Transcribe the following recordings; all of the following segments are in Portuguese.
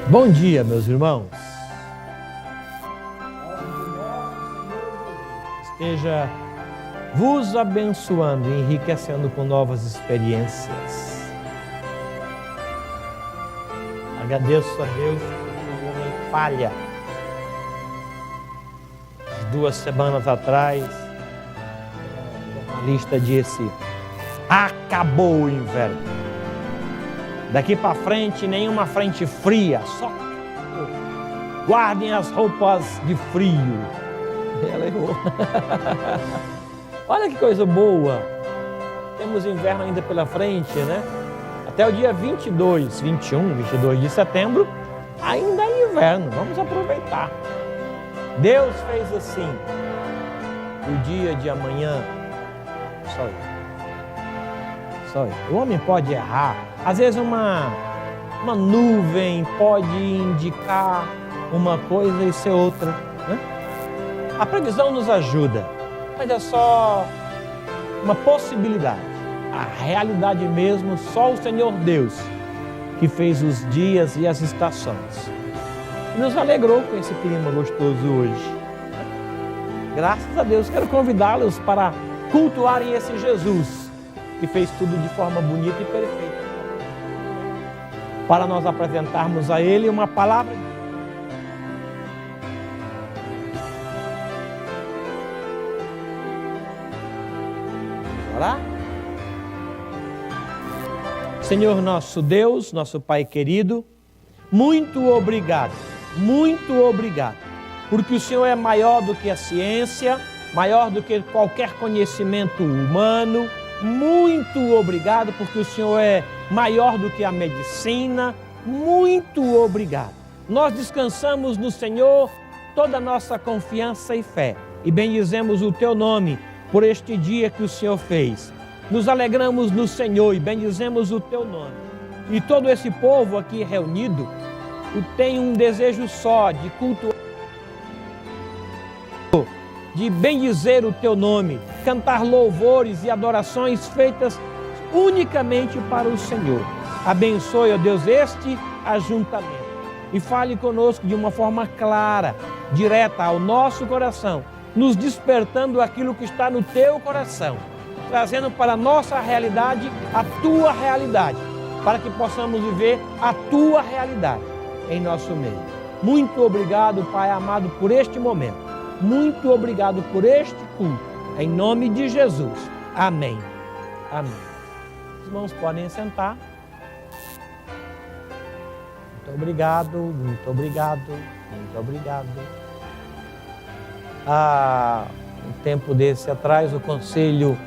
Bom dia, meus irmãos. Esteja vos abençoando e enriquecendo com novas experiências. Agradeço a Deus por uma falha. 2 semanas atrás, a lista disse: acabou o inverno. Daqui para frente, nenhuma frente fria, só guardem as roupas de frio. Ela errou. Olha que coisa boa. Temos inverno ainda pela frente, né? Até o dia 22 de setembro, ainda é inverno. Vamos aproveitar. Deus fez assim. O dia de amanhã, só ele. O homem pode errar. Às vezes uma nuvem pode indicar uma coisa e ser outra, né? A previsão nos ajuda, mas é só uma possibilidade. A realidade mesmo, só o Senhor Deus que fez os dias e as estações. E nos alegrou com esse clima gostoso hoje. Graças a Deus, quero convidá-los para cultuarem esse Jesus que fez tudo de forma bonita e perfeita. Para nós apresentarmos a Ele uma palavra. Orar? Senhor nosso Deus, nosso Pai querido, muito obrigado, porque o Senhor é maior do que a ciência, maior do que qualquer conhecimento humano. Muito obrigado, porque o Senhor é maior do que a medicina. Muito obrigado. Nós descansamos no Senhor toda a nossa confiança e fé e bendizemos o Teu nome por este dia que o Senhor fez. Nos alegramos no Senhor e bendizemos o Teu nome. E todo esse povo aqui reunido tem um desejo só de cultuar, de bendizer o Teu nome, cantar louvores e adorações feitas unicamente para o Senhor. Abençoe, ó Deus, este ajuntamento e fale conosco de uma forma clara, direta ao nosso coração, nos despertando aquilo que está no Teu coração, trazendo para a nossa realidade a Tua realidade, para que possamos viver a Tua realidade em nosso meio. Muito obrigado, Pai amado, por este momento. Muito obrigado por este culto. Em nome de Jesus. Amém. Amém. Os irmãos podem sentar. Muito obrigado, muito obrigado, muito obrigado. Há um tempo desse atrás, o Conselho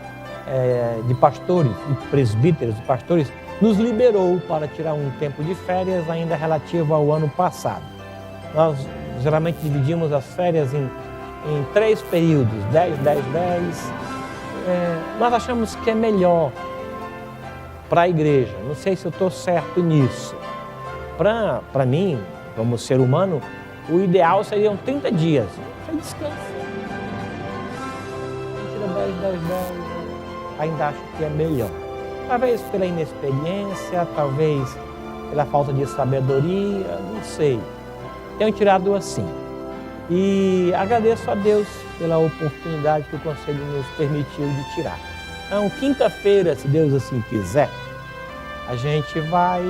de Pastores e Presbíteros e Pastores nos liberou para tirar um tempo de férias ainda relativo ao ano passado. Nós geralmente dividimos as férias em 3 períodos, 10, 10, 10. Nós achamos que é melhor para a igreja. Não sei se eu estou certo nisso. Para mim, como ser humano, o ideal seriam 30 dias. Você descansa. Tira 10, 10, 10. Ainda acho que é melhor. Talvez pela inexperiência, talvez pela falta de sabedoria, não sei. Tenho tirado assim. E agradeço a Deus pela oportunidade que o Conselho nos permitiu de tirar. Então, quinta-feira, se Deus assim quiser, a gente vai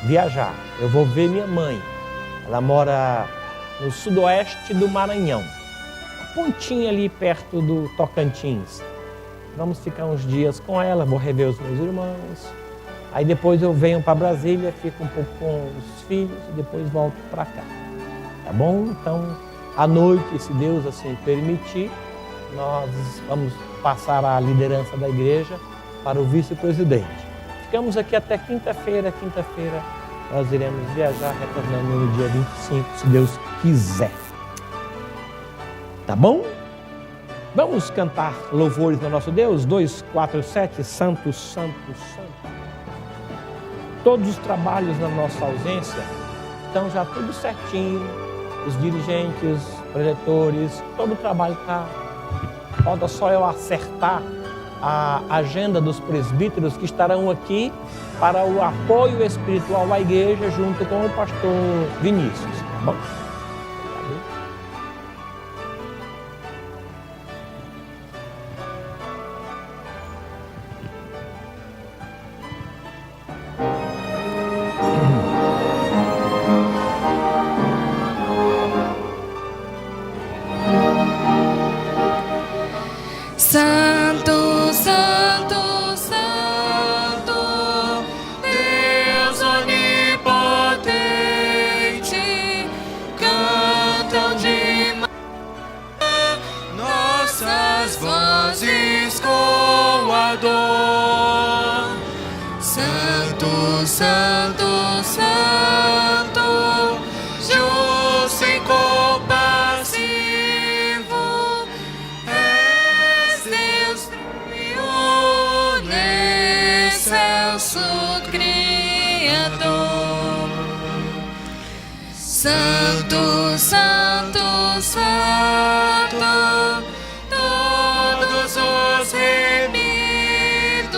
viajar. Eu vou ver minha mãe. Ela mora no sudoeste do Maranhão, uma pontinha ali perto do Tocantins. Vamos ficar uns dias com ela, vou rever os meus irmãos. Aí depois eu venho para Brasília, fico um pouco com os filhos e depois volto para cá. Tá bom? Então, à noite, se Deus assim permitir, nós vamos passar a liderança da igreja para o vice-presidente. Ficamos aqui até quinta-feira. Quinta-feira nós iremos viajar, retornando no dia 25, se Deus quiser. Tá bom? Vamos cantar louvores ao nosso Deus? 247, Santo, Santo, Santo. Todos os trabalhos na nossa ausência estão já tudo certinho. Os dirigentes, os preletores, todo o trabalho está. Falta só eu acertar a agenda dos presbíteros que estarão aqui para o apoio espiritual à igreja junto com o pastor Vinícius, tá bom? Santo, Santo, Santo, Deus onipotente, cantam de manhã nossas vozes com a dor. Santo, Santo, Santo, justo e compassivo, és Deus excelso Criador. Santo, Santo, Santo, todos os remidos,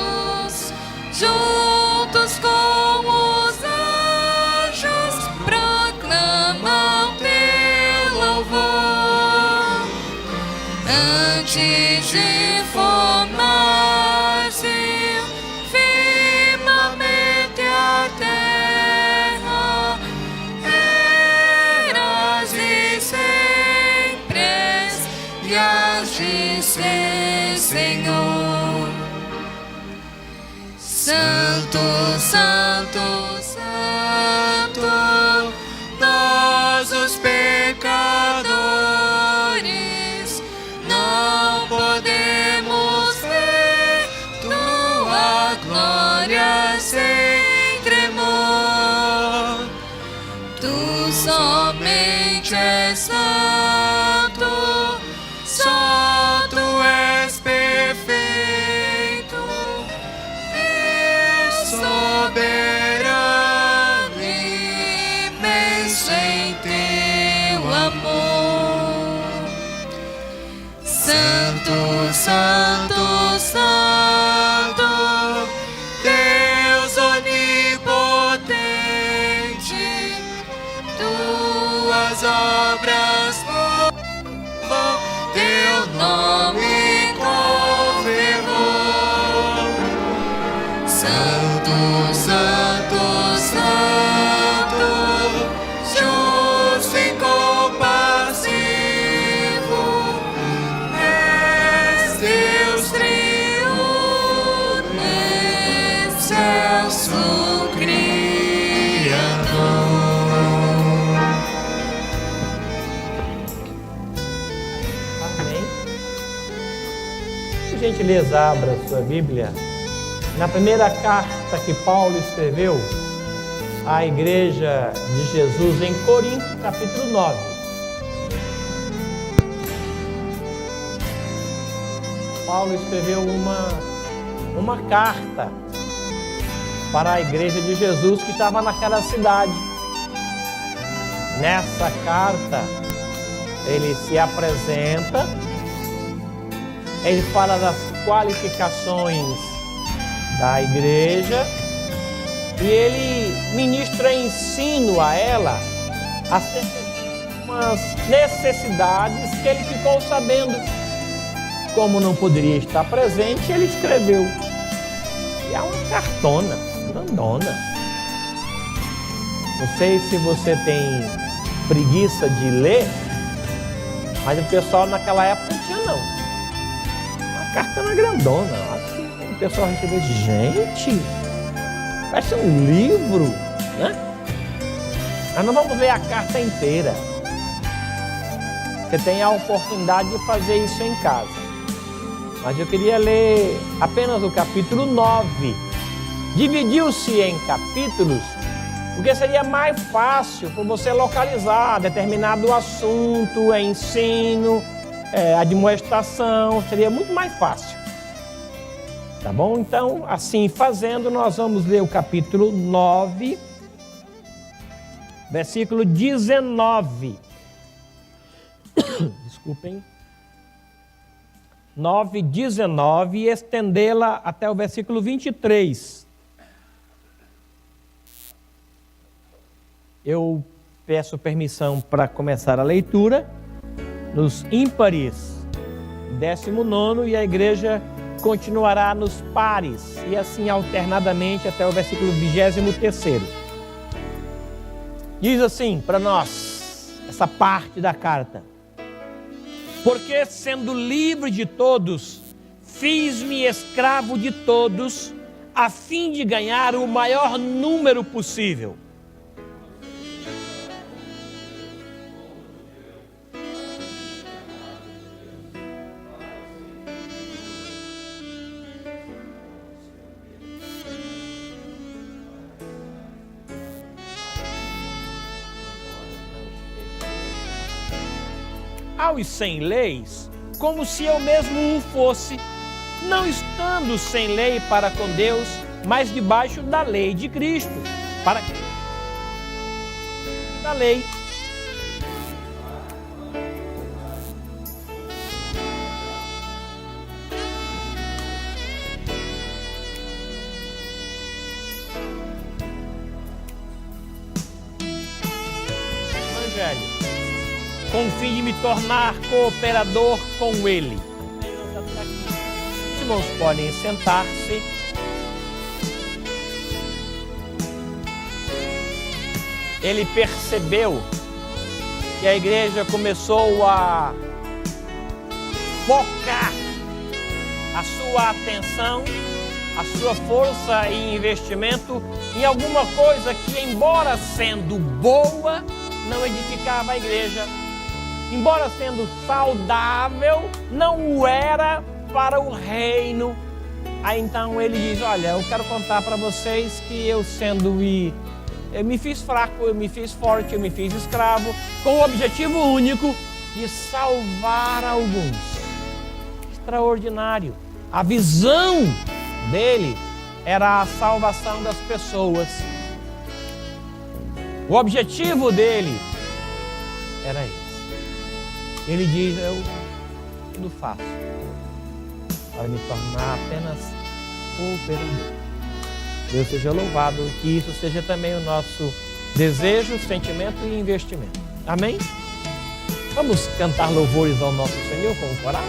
juntos com os anjos, proclamam teu louvor. Antes de formar-se firmemente a terra, eras e sempre és, e has de ser, Senhor. Santo, Santo, Santo, nós os pecadores não podemos ver tua glória sem tremor. Tu somente és santo, só tu és perfeito, és soberano e imenso em teu amor. Santo, Santo, Santo, Deus onipotente, tuas obras louvam teu nome com fervor. Santo, Santo, Santo, justo e compassivo, és Deus triuno, excelso Criador. Amém. Por gentileza, abra sua Bíblia na primeira carta que Paulo escreveu à igreja de Jesus em Corinto, capítulo 9. Paulo escreveu uma carta para a igreja de Jesus que estava naquela cidade. Nessa carta, ele se apresenta, ele fala das qualificações da igreja e ele ministra ensino a ela acerca de umas necessidades que ele ficou sabendo. Como não poderia estar presente, ele escreveu. E é uma cartona, grandona. Não sei se você tem preguiça de ler, mas o pessoal naquela época não tinha, não. Uma cartona grandona. Acho que o pessoal recebeu, gente, parece um livro, né? Mas não vamos ler a carta inteira. Você tem a oportunidade de fazer isso em casa. Mas eu queria ler apenas o capítulo 9. Dividiu-se em capítulos, porque seria mais fácil para você localizar determinado assunto, ensino, admoestação, seria muito mais fácil. Tá bom? Então, assim fazendo, nós vamos ler o capítulo 9, versículo 19. Desculpem. 9, 19 e estendê-la até o versículo 23. eu peço permissão para começar a leitura nos ímpares, 19º, e a igreja continuará nos pares, e assim alternadamente até o versículo 23º. Diz assim para nós, essa parte da carta: porque sendo livre de todos, fiz-me escravo de todos, a fim de ganhar o maior número possível. Aos sem leis, como se eu mesmo o fosse, não estando sem lei para com Deus, mas debaixo da lei de Cristo, para que da lei Evangelho, com o fim de me tornar cooperador com ele. Os irmãos podem sentar-se. Ele percebeu que a igreja começou a focar a sua atenção, a sua força e investimento em alguma coisa que, embora sendo boa, não edificava a igreja. Embora sendo saudável, não o era para o reino. Aí então ele diz: olha, eu quero contar para vocês que eu me fiz fraco, eu me fiz forte, eu me fiz escravo, com o objetivo único de salvar alguns. Extraordinário. A visão dele era a salvação das pessoas. O objetivo dele era esse. Ele diz: eu tudo faço para me tornar apenas cooperador. Deus seja louvado, que isso seja também o nosso desejo, sentimento e investimento. Amém? Vamos cantar louvores ao nosso Senhor com o coral?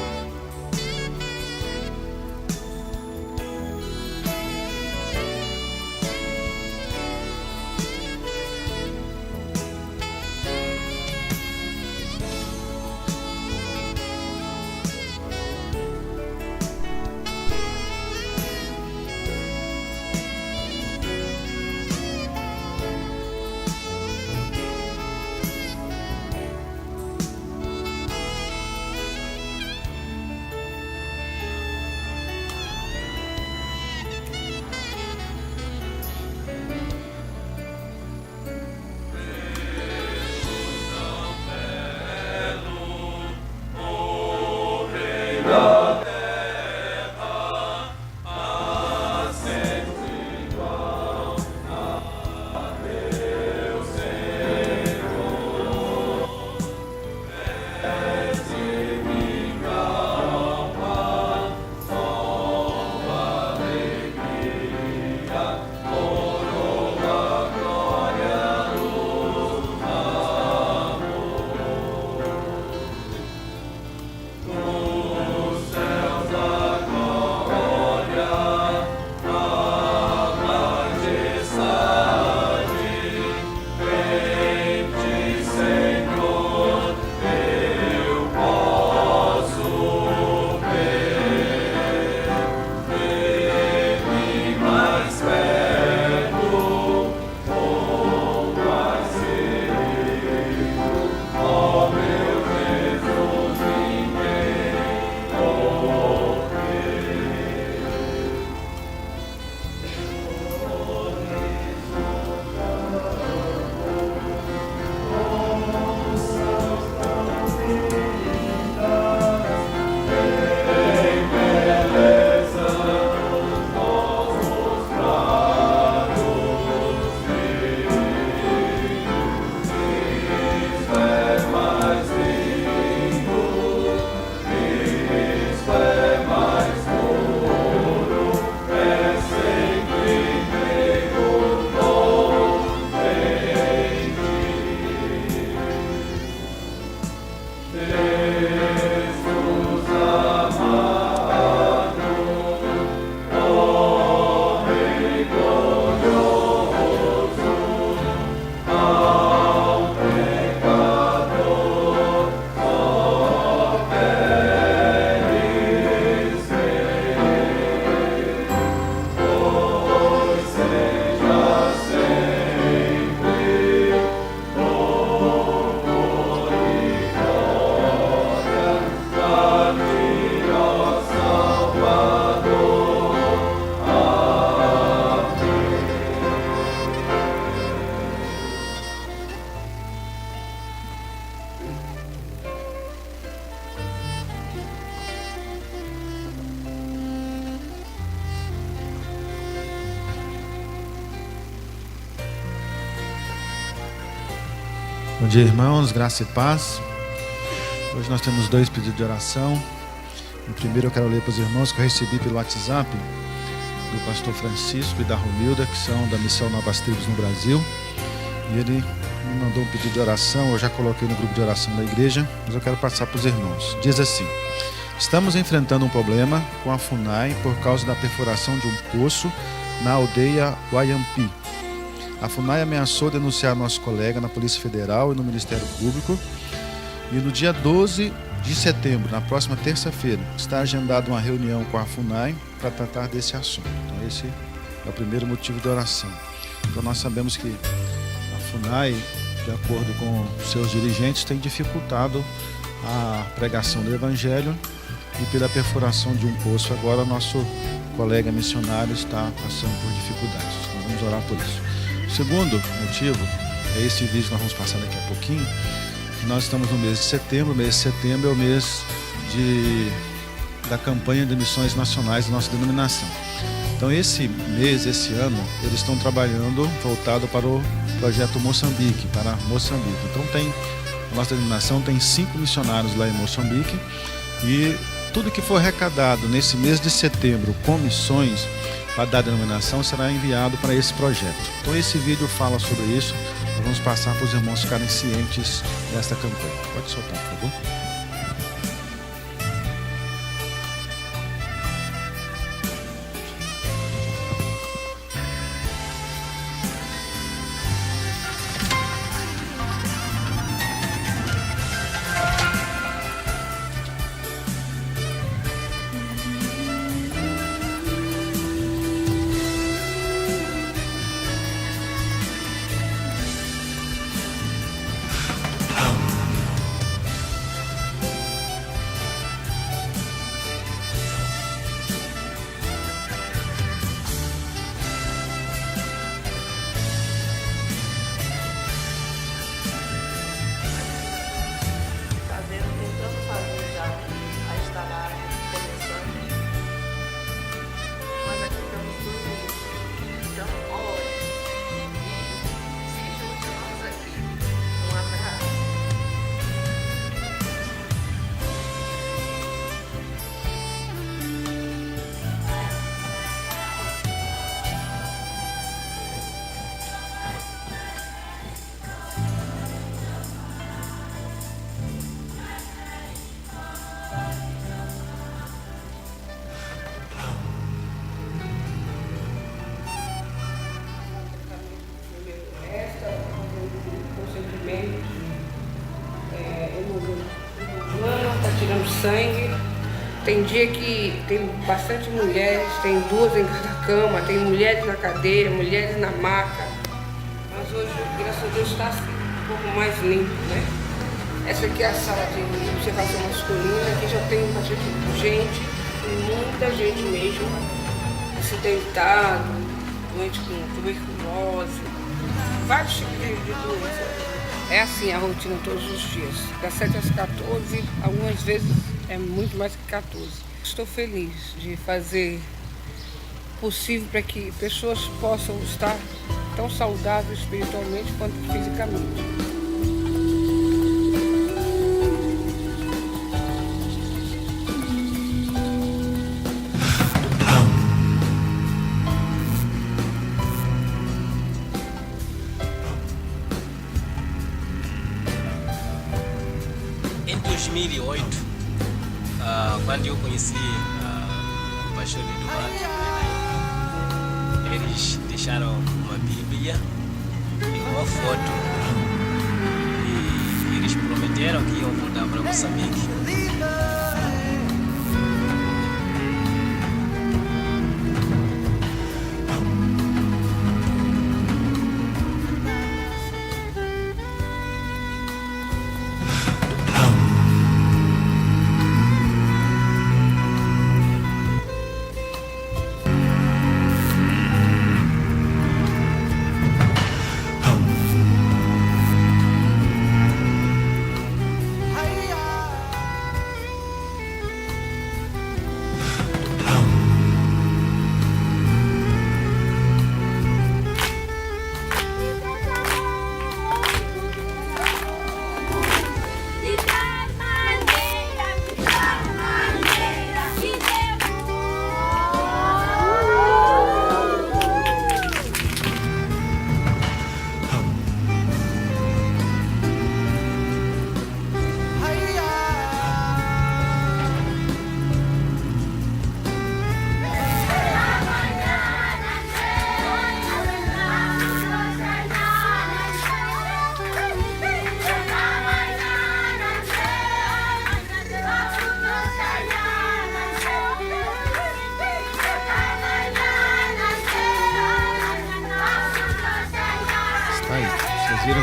Bom dia, irmãos, graça e paz. Hoje nós temos 2 pedidos de oração. O primeiro eu quero ler para os irmãos que eu recebi pelo WhatsApp do pastor Francisco e da Romilda, que são da Missão Novas Tribos no Brasil. E ele me mandou um pedido de oração, eu já coloquei no grupo de oração da igreja, mas eu quero passar para os irmãos. Diz assim: estamos enfrentando um problema com a FUNAI por causa da perfuração de um poço na aldeia Guayampi. A FUNAI ameaçou denunciar nosso colega na Polícia Federal e no Ministério Público. E no dia 12 de setembro, na próxima terça-feira, está agendada uma reunião com a FUNAI para tratar desse assunto. Então esse é o primeiro motivo de oração. Então nós sabemos que a FUNAI, de acordo com seus dirigentes, tem dificultado a pregação do Evangelho, e pela perfuração de um poço agora nosso colega missionário está passando por dificuldades. Nós vamos orar por isso. O segundo motivo é esse vídeo que nós vamos passar daqui a pouquinho. Nós estamos no mês de setembro. O mês de setembro é o mês da campanha de missões nacionais da nossa denominação. Então esse mês, esse ano, eles estão trabalhando voltado para o projeto Moçambique, para Moçambique. Então a nossa denominação tem 5 missionários lá em Moçambique, e tudo que for arrecadado nesse mês de setembro com missões para dar denominação será enviado para esse projeto. Então esse vídeo fala sobre isso. Nós vamos passar para os irmãos ficarem cientes desta campanha. Pode soltar, por favor. Sangue. Tem dia que tem bastante mulheres, tem 2 em cada cama, tem mulheres na cadeira, mulheres na maca. Mas hoje, graças a Deus, está assim, um pouco mais limpo, né? Essa aqui é a sala de observação masculina, aqui já tem bastante gente, muita gente mesmo, acidentado, doente com tuberculose, vários tipos de doenças. É assim a rotina todos os dias, das 7 às 14, algumas vezes é muito mais que 14. Estou feliz de fazer possível para que pessoas possam estar tão saudáveis espiritualmente quanto fisicamente. Em 2008, quando eu conheci o pastor Eduardo, eles deixaram uma Bíblia e uma foto, e eles prometeram que iam voltar para Moçambique.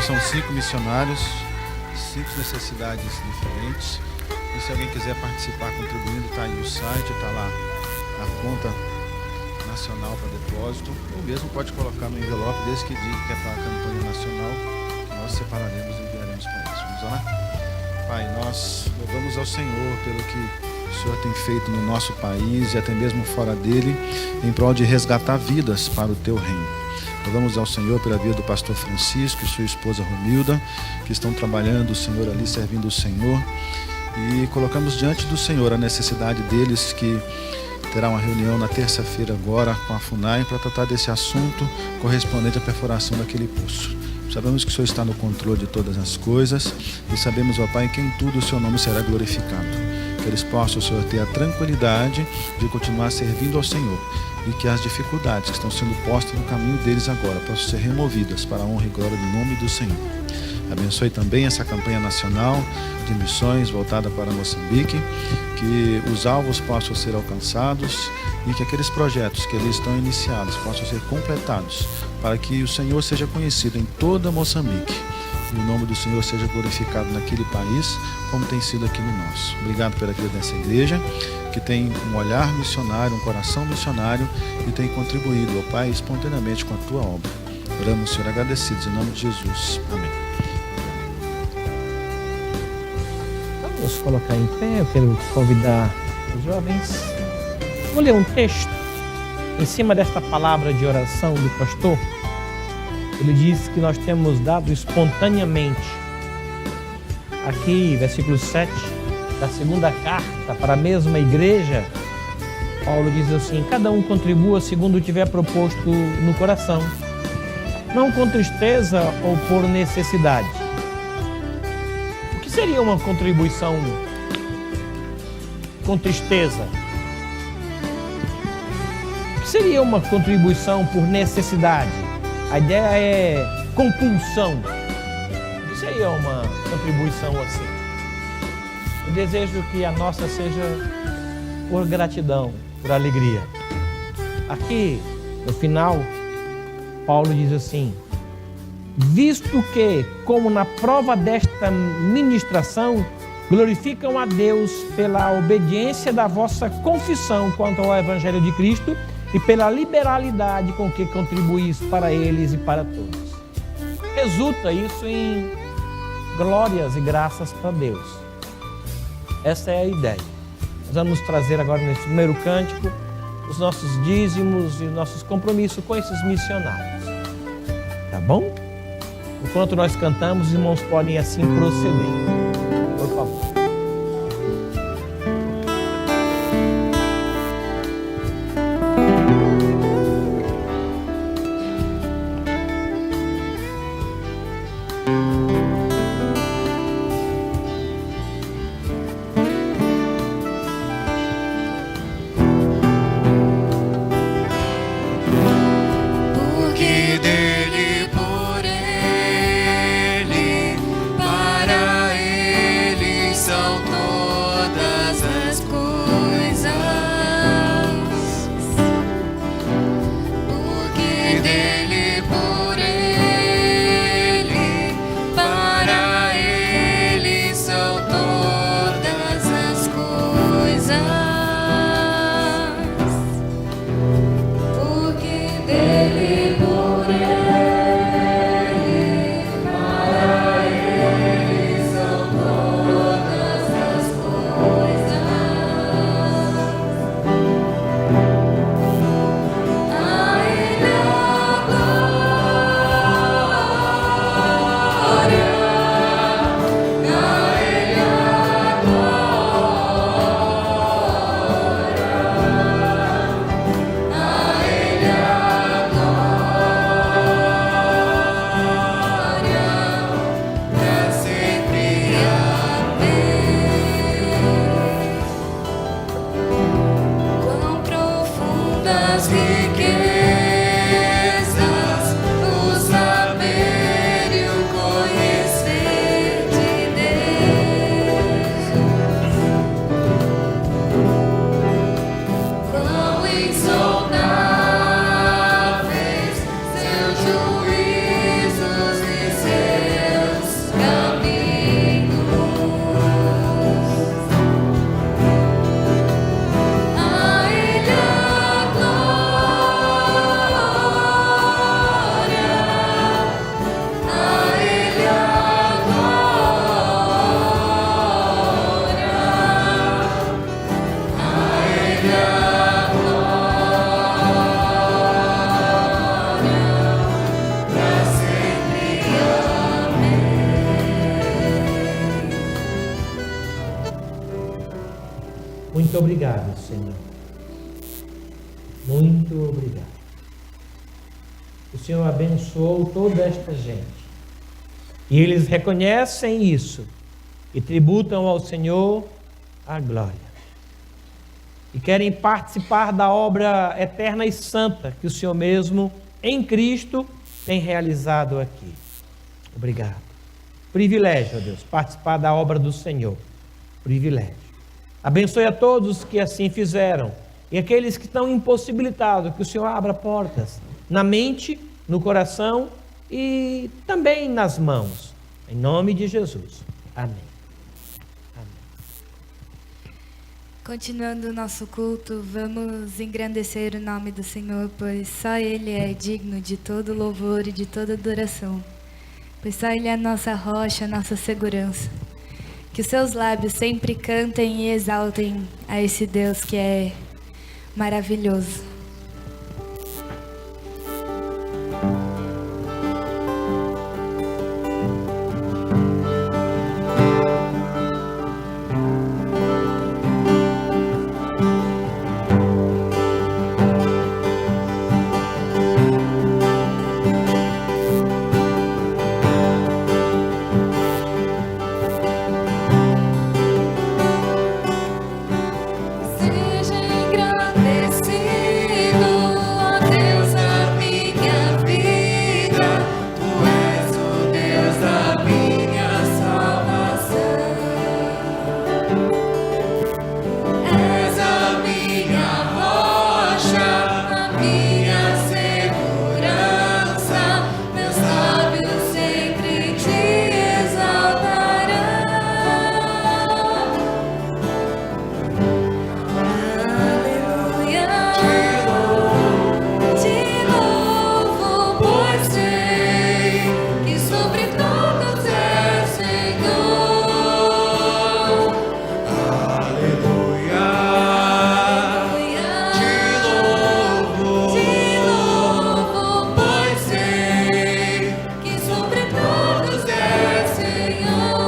mesmo são 5 missionários, 5 necessidades diferentes. E se alguém quiser participar contribuindo, está aí o site, está lá a conta nacional para depósito, ou mesmo pode colocar no envelope, desde que diga que é para a campanha nacional, que nós separaremos e enviaremos para eles. Vamos orar? Pai, nós louvamos ao Senhor pelo que o Senhor tem feito no nosso país e até mesmo fora dele, em prol de resgatar vidas para o teu reino. Louvamos ao Senhor pela vida do pastor Francisco e sua esposa Romilda, que estão trabalhando, o Senhor, ali servindo o Senhor. E colocamos diante do Senhor a necessidade deles, que terá uma reunião na terça-feira agora com a FUNAI para tratar desse assunto correspondente à perfuração daquele poço. Sabemos que o Senhor está no controle de todas as coisas e sabemos, ó Pai, que em tudo o Seu nome será glorificado. Que eles possam, Senhor, ter a tranquilidade de continuar servindo ao Senhor e que as dificuldades que estão sendo postas no caminho deles agora possam ser removidas para a honra e glória do nome do Senhor. Abençoe também essa campanha nacional de missões voltada para Moçambique, que os alvos possam ser alcançados e que aqueles projetos que ali estão iniciados possam ser completados, para que o Senhor seja conhecido em toda Moçambique e o nome do Senhor seja glorificado naquele país, como tem sido aqui no nosso. Obrigado pela vida dessa igreja, que tem um olhar missionário, um coração missionário e tem contribuído, ó Pai, espontaneamente com a Tua obra. Oramos, Senhor, agradecidos em nome de Jesus. Amém. Vamos colocar em pé. Eu quero convidar os jovens. Vou ler um texto em cima desta palavra de oração do pastor. Ele diz que nós temos dado espontaneamente. Aqui, versículo 7 da segunda carta para a mesma igreja, Paulo diz assim: cada um contribua segundo tiver proposto no coração, não com tristeza ou por necessidade. O que seria uma contribuição com tristeza? O que seria uma contribuição por necessidade? A ideia é compulsão. O que seria uma contribuição assim? Eu desejo que a nossa seja por gratidão, por alegria. Aqui, no final, Paulo diz assim: visto que, como na prova desta ministração, glorificam a Deus pela obediência da vossa confissão quanto ao Evangelho de Cristo e pela liberalidade com que contribuís para eles e para todos. Resulta isso em glórias e graças para Deus. Essa é a ideia. Nós vamos trazer agora nesse primeiro cântico os nossos dízimos e os nossos compromissos com esses missionários. Tá bom? Enquanto nós cantamos, os irmãos podem assim proceder. Por favor. Porque dele, por ele, para ele são todas as coisas. Porque dele, por ele, para Muito obrigado, Senhor. Muito obrigado. O Senhor abençoou toda esta gente. E eles reconhecem isso e tributam ao Senhor a glória. E querem participar da obra eterna e santa que o Senhor mesmo, em Cristo, tem realizado aqui. Obrigado. Privilégio, ó Deus, participar da obra do Senhor. Privilégio. Abençoe a todos que assim fizeram. E aqueles que estão impossibilitados, que o Senhor abra portas na mente, no coração e também nas mãos. Em nome de Jesus. Amém. Continuando o nosso culto, vamos engrandecer o nome do Senhor, pois só Ele é digno de todo louvor e de toda adoração. Pois só Ele é a nossa rocha, a nossa segurança. Que os seus lábios sempre cantem e exaltem a esse Deus que é maravilhoso. Seja engrandecido, ó Deus da minha vida. Tu és o Deus da minha salvação. És a minha rocha, a minha segurança. Meus lábios sempre te exaltarão. Aleluia, te louvo, pois sei que sobre todos é Senhor. Aleluia. Te louvo, pois sei que sobre todos é Senhor.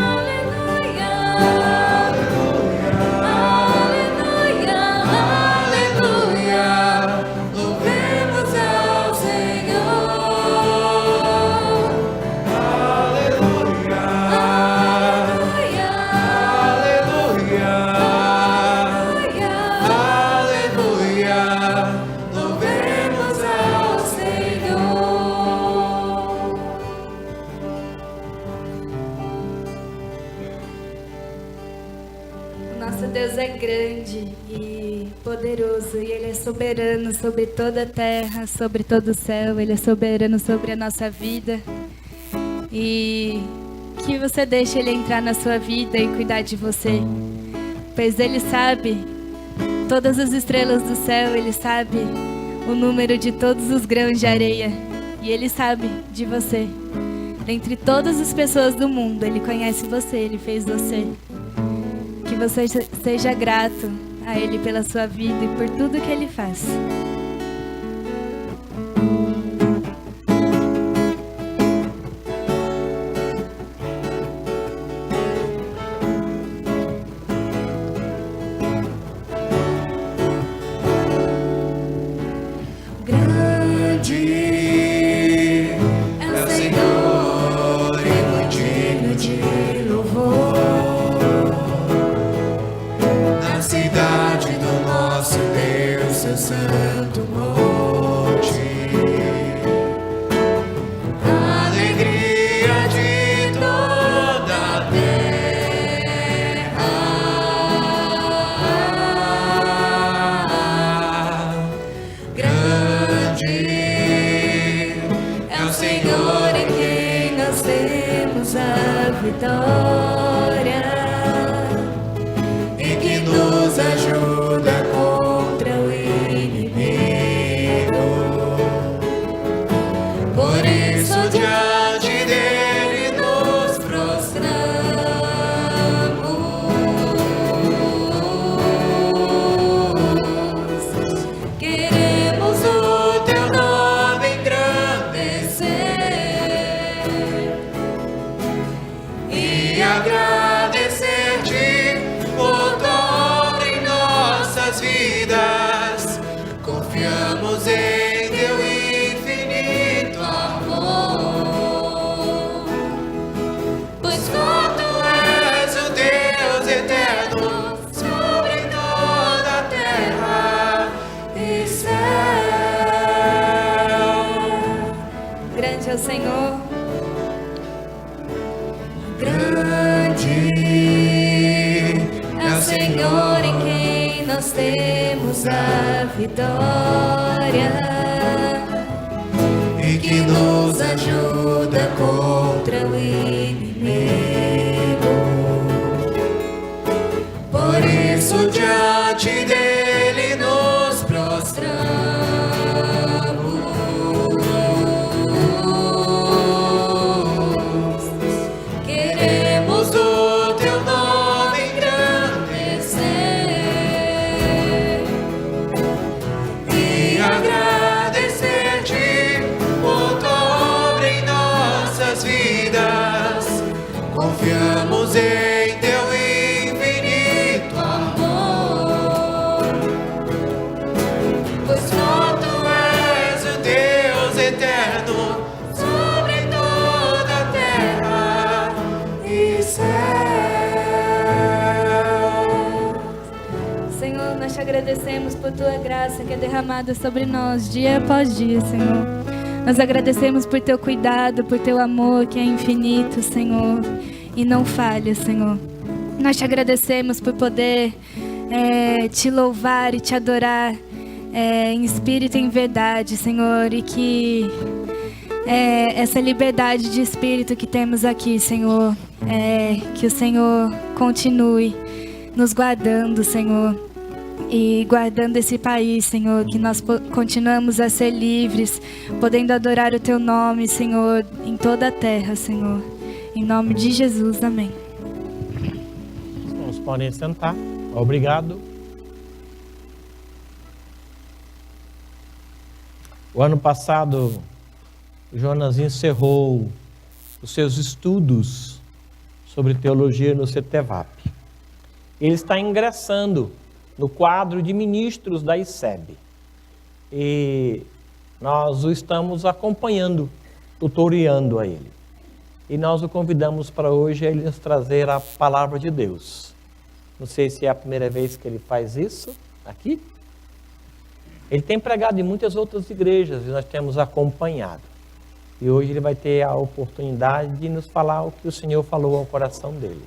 Aleluia, aleluia, aleluia, louvemos ao Senhor. Aleluia, aleluia, louvemos ao Senhor. O nosso Deus é grande e poderoso, e Ele é soberano sobre toda a terra, sobre todo o céu. Ele é soberano sobre a nossa vida. E que você deixe Ele entrar na sua vida e cuidar de você, pois Ele sabe todas as estrelas do céu, Ele sabe o número de todos os grãos de areia, e Ele sabe de você. Dentre todas as pessoas do mundo, Ele conhece você, Ele fez você. Que você seja grato a Ele pela sua vida e por tudo que Ele faz. Grande é o Senhor e muito digno de louvor. Na cidade do nosso Deus, seu santo monte. Alegria de toda a terra. Grande é o Senhor em quem nós temos a vitória, e que nos ajuda contra o inimigo. Por isso diante dele nos prostramos. Queremos o teu nome engrandecer e grande é o Senhor. Grande é o Senhor em quem nós temos a vitória e que nos ajuda contra o inimigo. Por isso diante dele nos prostramos. Queremos o teu nome engrandecer e agradecer-te por tua obra em nossas vidas. Confiamos em teu infinito amor, pois só tu és o Deus eterno sobre toda a terra e céu. Senhor, nós te agradecemos por tua graça que é derramada sobre nós dia após dia, Senhor. Nós agradecemos por teu cuidado, por teu amor que é infinito, Senhor, e não falha, Senhor. Nós te agradecemos por poder te louvar e te adorar em espírito e em verdade, Senhor, e que essa liberdade de espírito que temos aqui, Senhor, que o Senhor continue nos guardando, Senhor, e guardando esse país, Senhor, que nós continuamos a ser livres, podendo adorar o teu nome, Senhor, em toda a terra, Senhor. Em nome de Jesus, amém. Os irmãos podem sentar. Obrigado. O ano passado, Jonas encerrou os seus estudos sobre teologia no CETEVAP. Ele está ingressando no quadro de ministros da ICEB. E nós o estamos acompanhando, tutoriando a ele. E nós o convidamos para hoje ele nos trazer a palavra de Deus. Não sei se é a primeira vez que ele faz isso aqui. Ele tem pregado em muitas outras igrejas e nós temos acompanhado. E hoje ele vai ter a oportunidade de nos falar o que o Senhor falou ao coração dele.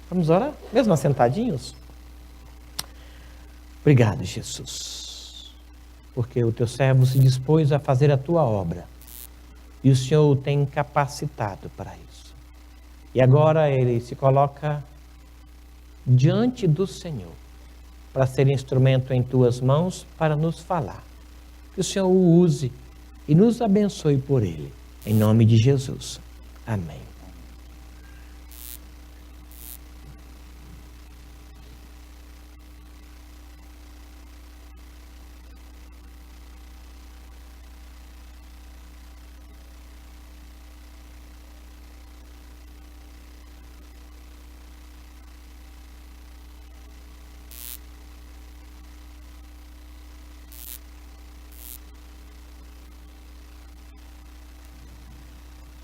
Vamos orar? Mesmo assentadinhos? Obrigado, Jesus, porque o teu servo se dispôs a fazer a tua obra e o Senhor o tem capacitado para isso. E agora ele se coloca diante do Senhor para ser instrumento em tuas mãos para nos falar. Que o Senhor o use e nos abençoe por ele. Em nome de Jesus. Amém.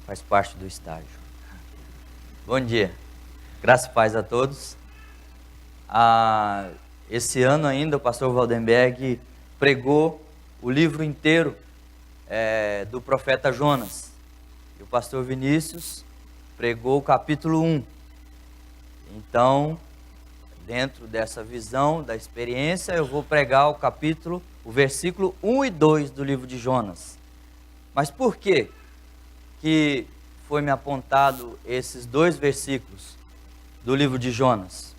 Faz parte do estágio. Bom dia, graça e paz a todos. Esse ano ainda o pastor Waldenberg pregou o livro inteiro do profeta Jonas. E o pastor Vinícius pregou o capítulo 1. Então, dentro dessa visão, da experiência, eu vou pregar o versículo 1 e 2 do livro de Jonas. Mas por quê que foi me apontado esses dois versículos do livro de Jonas?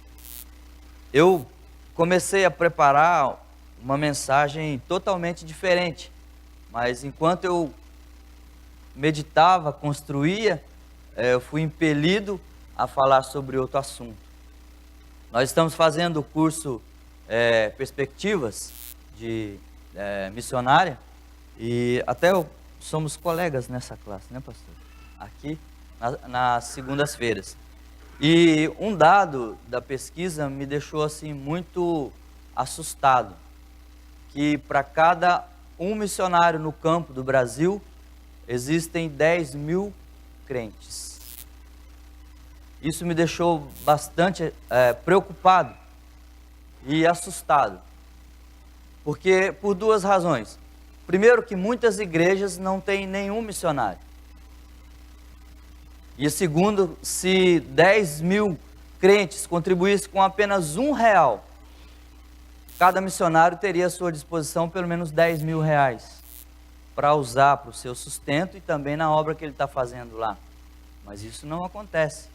Eu comecei a preparar uma mensagem totalmente diferente, mas enquanto eu meditava, construía, eu fui impelido a falar sobre outro assunto. Nós estamos fazendo o curso Perspectivas de Missionária e até somos colegas nessa classe, né, pastor? Aqui, nas segundas-feiras. E um dado da pesquisa me deixou assim muito assustado, que para cada um missionário no campo do Brasil, existem 10 mil crentes. Isso me deixou bastante preocupado e assustado, porque por duas razões. Primeiro, que muitas igrejas não têm nenhum missionário. E segundo, se 10 mil crentes contribuíssem com apenas R$1, cada missionário teria à sua disposição pelo menos 10 mil reais para usar para o seu sustento e também na obra que ele está fazendo lá. Mas isso não acontece.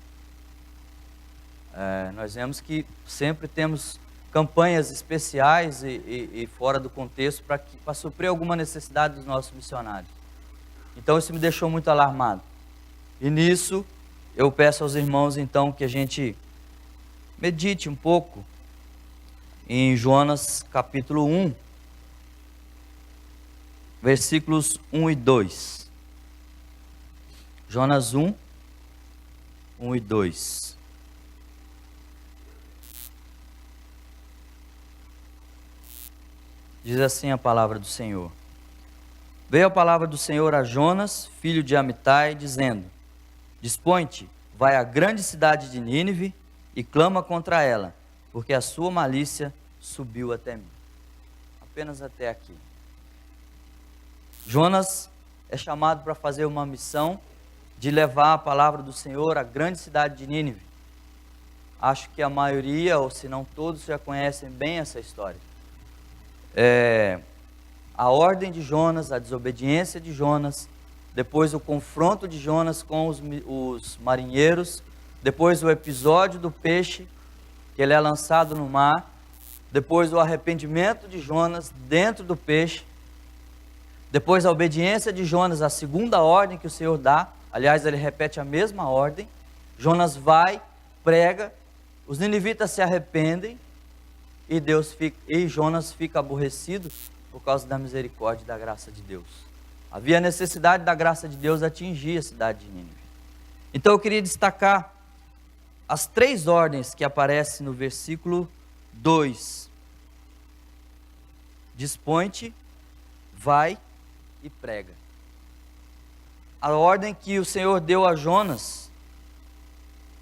Nós vemos que sempre temos campanhas especiais e fora do contexto para suprir alguma necessidade dos nossos missionários. Então isso me deixou muito alarmado. E nisso eu peço aos irmãos então que a gente medite um pouco em Jonas capítulo 1, versículos 1 e 2. Jonas 1, 1 e 2. Diz assim a palavra do Senhor. Veio a palavra do Senhor a Jonas, filho de Amitai, dizendo: Dispõe-te, vai à grande cidade de Nínive e clama contra ela, porque a sua malícia subiu até mim. Apenas até aqui. Jonas é chamado para fazer uma missão de levar a palavra do Senhor à grande cidade de Nínive. Acho que a maioria, ou se não todos, já conhecem bem essa história. A ordem de Jonas, a desobediência de Jonas, depois o confronto de Jonas com os marinheiros, depois o episódio do peixe, que ele é lançado no mar, depois o arrependimento de Jonas dentro do peixe, depois a obediência de Jonas à segunda ordem que o Senhor dá. Aliás, ele repete a mesma ordem. Jonas vai, prega, os ninivitas se arrependem e Jonas fica aborrecido por causa da misericórdia e da graça de Deus. Havia necessidade da graça de Deus atingir a cidade de Nínive. Então eu queria destacar as 3 ordens que aparecem no versículo 2. Dispõe-te, vai e prega. A ordem que o Senhor deu a Jonas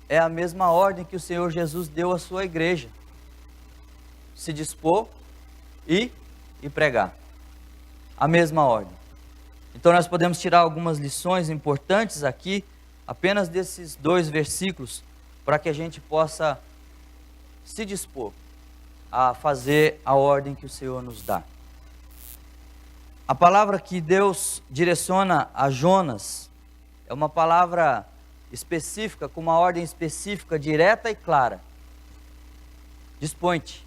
é a mesma ordem que o Senhor Jesus deu à sua igreja: se dispor e pregar. A mesma ordem. Então nós podemos tirar algumas lições importantes aqui, apenas desses 2 versículos, para que a gente possa se dispor a fazer a ordem que o Senhor nos dá. A palavra que Deus direciona a Jonas é uma palavra específica, com uma ordem específica, direta e clara. Dispõe-te.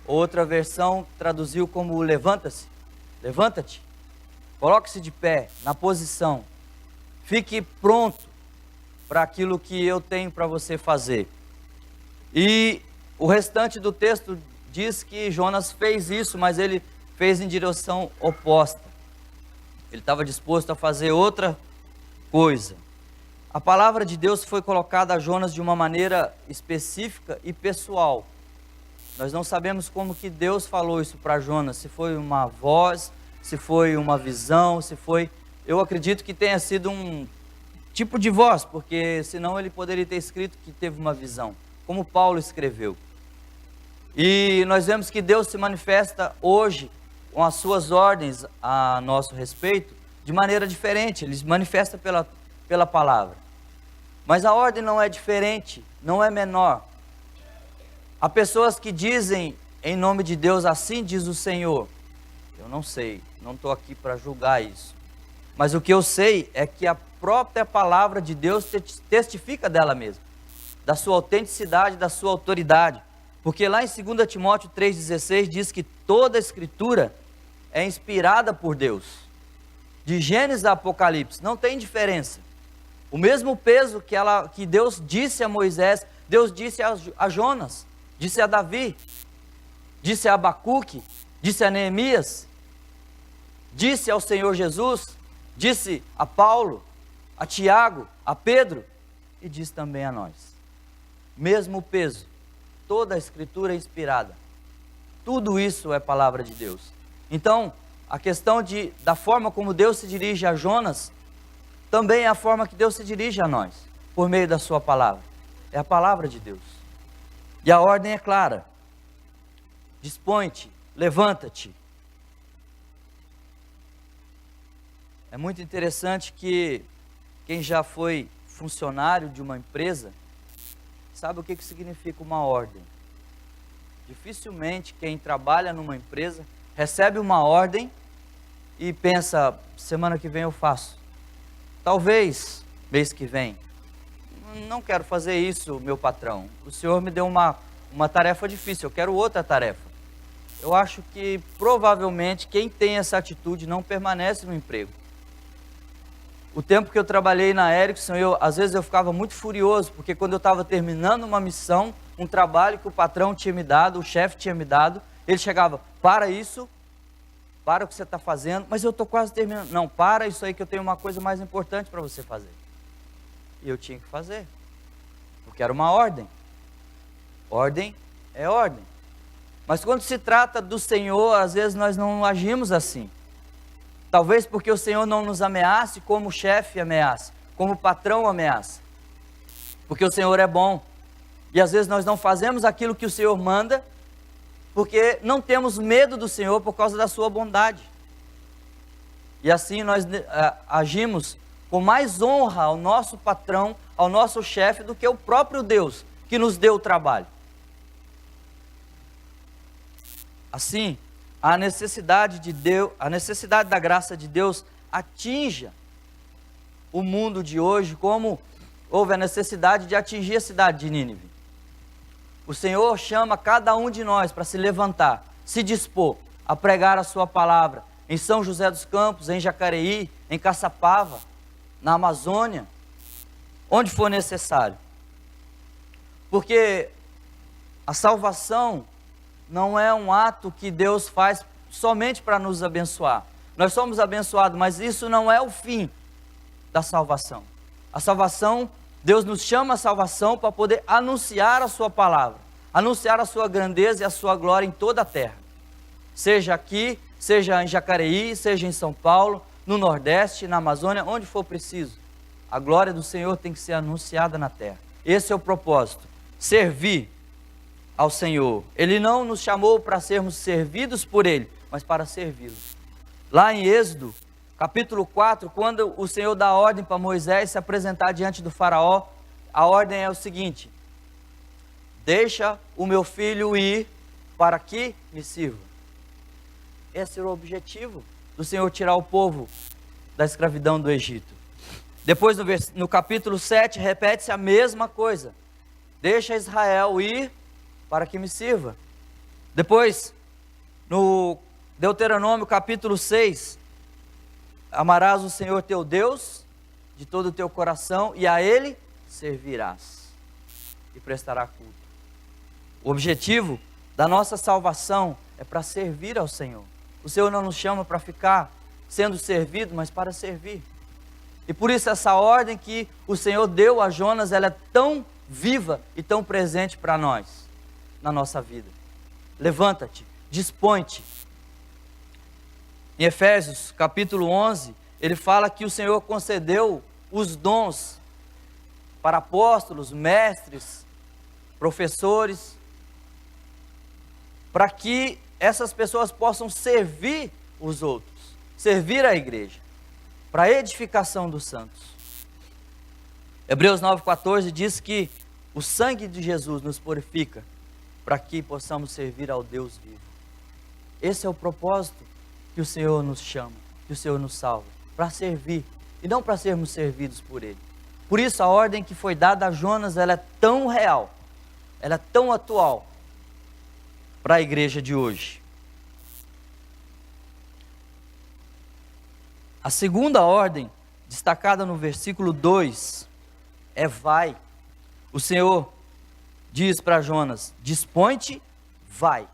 Outra versão traduziu como levanta-se, levanta-te, coloque-se de pé, na posição, fique pronto para aquilo que eu tenho para você fazer. E o restante do texto diz que Jonas fez isso, mas ele fez em direção oposta. Ele estava disposto a fazer outra coisa. A palavra de Deus foi colocada a Jonas de uma maneira específica e pessoal. Nós não sabemos como que Deus falou isso para Jonas, se foi uma voz, se foi uma visão, se foi... Eu acredito que tenha sido um tipo de voz, porque senão ele poderia ter escrito que teve uma visão, como Paulo escreveu. E nós vemos que Deus se manifesta hoje com as suas ordens a nosso respeito de maneira diferente. Ele se manifesta pela palavra. Mas a ordem não é diferente, não é menor. Há pessoas que dizem em nome de Deus, assim diz o Senhor. Eu não sei, não estou aqui para julgar isso. Mas o que eu sei é que a própria palavra de Deus testifica dela mesma, da sua autenticidade, da sua autoridade. Porque lá em 2 Timóteo 3,16 diz que toda a escritura é inspirada por Deus. De Gênesis a Apocalipse, não tem diferença. O mesmo peso que Deus disse a Moisés, Deus disse a Jonas, disse a Davi, disse a Abacuque, disse a Neemias, disse ao Senhor Jesus, disse a Paulo, a Tiago, a Pedro e diz também a nós. Mesmo peso, toda a escritura é inspirada. Tudo isso é palavra de Deus. Então, a questão da forma como Deus se dirige a Jonas, também é a forma que Deus se dirige a nós, por meio da sua palavra. É a palavra de Deus. E a ordem é clara. Dispõe-te, levanta-te. É muito interessante que quem já foi funcionário de uma empresa, sabe o que significa uma ordem? Dificilmente quem trabalha numa empresa recebe uma ordem e pensa, semana que vem eu faço. Talvez mês que vem. Não quero fazer isso, meu patrão. O senhor me deu uma tarefa difícil, eu quero outra tarefa. Eu acho que provavelmente quem tem essa atitude não permanece no emprego. O tempo que eu trabalhei na Ericsson, às vezes eu ficava muito furioso, porque quando eu estava terminando uma missão, um trabalho que o patrão tinha me dado, o chefe tinha me dado, ele chegava, para isso, para o que você está fazendo, mas eu estou quase terminando. Não, para isso aí que eu tenho uma coisa mais importante para você fazer. E eu tinha que fazer, porque era uma ordem. Ordem é ordem. Mas quando se trata do Senhor, às vezes nós não agimos assim. Talvez porque o Senhor não nos ameace como o chefe ameaça, como o patrão ameaça. Porque o Senhor é bom. E às vezes nós não fazemos aquilo que o Senhor manda, porque não temos medo do Senhor por causa da sua bondade. E assim nós agimos com mais honra ao nosso patrão, ao nosso chefe, do que o próprio Deus que nos deu o trabalho. Assim, a necessidade da graça de Deus atinja o mundo de hoje, como houve a necessidade de atingir a cidade de Nínive. O Senhor chama cada um de nós para se levantar, se dispor a pregar a sua palavra em São José dos Campos, em Jacareí, em Caçapava, na Amazônia, onde for necessário. Porque a salvação não é um ato que Deus faz somente para nos abençoar. Nós somos abençoados, mas isso não é o fim da salvação. A salvação, Deus nos chama a salvação para poder anunciar a sua palavra, anunciar a sua grandeza e a sua glória em toda a terra. Seja aqui, seja em Jacareí, seja em São Paulo, no Nordeste, na Amazônia, onde for preciso. A glória do Senhor tem que ser anunciada na terra. Esse é o propósito, servir ao Senhor. Ele não nos chamou para sermos servidos por Ele, mas para servi-lo. Lá em Êxodo, capítulo 4, quando o Senhor dá ordem para Moisés se apresentar diante do faraó, a ordem é o seguinte: deixa o meu filho ir para que me sirva. Esse era o objetivo do Senhor, tirar o povo da escravidão do Egito. Depois no capítulo 7 repete-se a mesma coisa: deixa Israel ir para que me sirva. Depois, no Deuteronômio capítulo 6, amarás o Senhor teu Deus de todo o teu coração e a Ele servirás e prestará culto. O objetivo da nossa salvação é para servir ao Senhor. O Senhor não nos chama para ficar sendo servido, mas para servir. E por isso essa ordem que o Senhor deu a Jonas, ela é tão viva e tão presente para nós, na nossa vida. Levanta-te, dispõe-te. Em Efésios capítulo 11, ele fala que o Senhor concedeu os dons para apóstolos, mestres, professores, para que essas pessoas possam servir os outros, servir a igreja, para a edificação dos santos. Hebreus 9,14 diz que o sangue de Jesus nos purifica para que possamos servir ao Deus vivo. Esse é o propósito que o Senhor nos chama, que o Senhor nos salva, para servir e não para sermos servidos por Ele. Por isso a ordem que foi dada a Jonas, ela é tão real, ela é tão atual para a igreja de hoje. A segunda ordem, destacada no versículo 2, é vai. O Senhor diz para Jonas: dispõe-te, vai.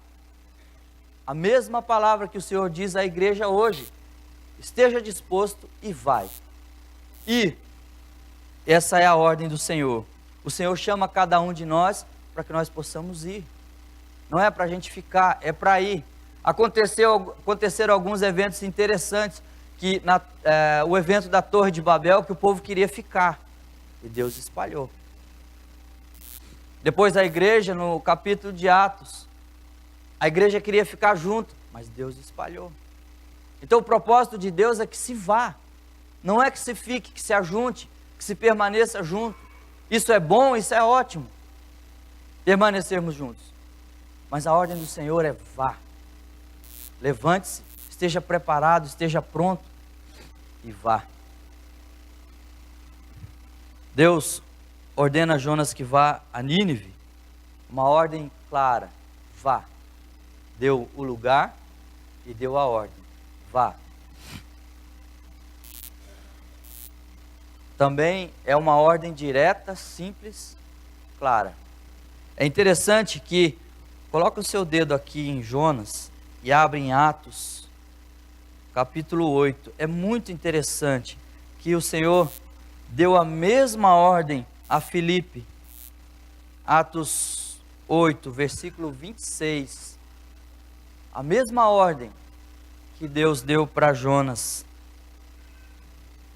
A mesma palavra que o Senhor diz à igreja hoje: esteja disposto e vai. E essa é a ordem do Senhor. O Senhor chama cada um de nós para que nós possamos ir. Não é para a gente ficar, é para ir. Aconteceram alguns eventos interessantes, que o evento da Torre de Babel, que o povo queria ficar, e Deus espalhou. Depois a igreja, no capítulo de Atos, a igreja queria ficar junto, mas Deus espalhou. Então o propósito de Deus é que se vá, não é que se fique, que se ajunte, que se permaneça junto. Isso é bom, isso é ótimo, permanecermos juntos. Mas a ordem do Senhor é vá. Levante-se, esteja preparado, esteja pronto e vá. Deus ordena a Jonas que vá a Nínive, uma ordem clara, vá. Deu o lugar e deu a ordem, vá. Também é uma ordem direta, simples, clara. É interessante que, coloca o seu dedo aqui em Jonas e abre em Atos, capítulo 8. É muito interessante que o Senhor deu a mesma ordem a Filipe. Atos 8, versículo 26. A mesma ordem que Deus deu para Jonas,